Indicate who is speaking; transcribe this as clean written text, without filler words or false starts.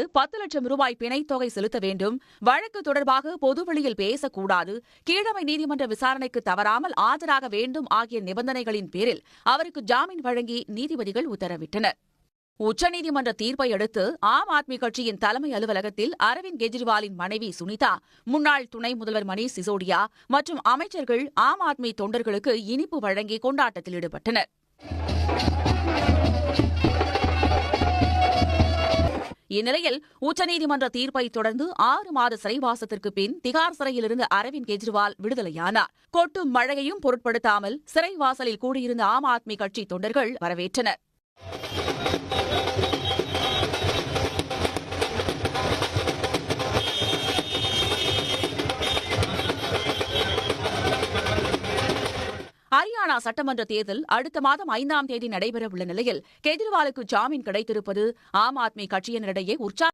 Speaker 1: 10 லட்சம் ரூபாய் பிணைத் தொகை செலுத்த வேண்டும், வழக்கு தொடர்பாக பொதுவெளியில் பேசக்கூடாது, கீழமை நீதிமன்ற விசாரணைக்கு தவறாமல் ஆஜராக வேண்டும் ஆகிய நிபந்தனைகளின் பேரில் அவருக்கு ஜாமீன் வழங்கி நீதிபதிகள் உத்தரவிட்டனர். உச்சநீதிமன்ற தீர்ப்பை அடுத்து ஆம் ஆத்மி கட்சியின் தலைமை அலுவலகத்தில் அரவிந்த் கெஜ்ரிவாலின் மனைவி சுனிதா, முன்னாள் துணை முதல்வர் மணீஷ் சிசோடியா மற்றும் அமைச்சர்கள் ஆம் ஆத்மி தொண்டர்களுக்கு இனிப்பு வழங்கி கொண்டாட்டத்தில் ஈடுபட்டனர். இந்நிலையில் உச்சநீதிமன்ற தீர்ப்பை தொடர்ந்து 6 மாத சிறைவாசத்திற்கு பின் திகார் சிறையிலிருந்து அரவிந்த் கெஜ்ரிவால் விடுதலையானார். கொட்டும் மழையையும் பொருட்படுத்தாமல் சிறைவாசலில் கூடியிருந்த ஆம் ஆத்மி கட்சி தொண்டர்கள் வரவேற்றனர். ஹரியானா சட்டமன்ற தேர்தல் அடுத்த மாதம் 5ஆம் தேதி நடைபெறவுள்ள நிலையில் கெஜ்ரிவாலுக்கு ஜாமீன் கிடைத்திருப்பது ஆம் ஆத்மி கட்சியினரிடையே உற்சாகம்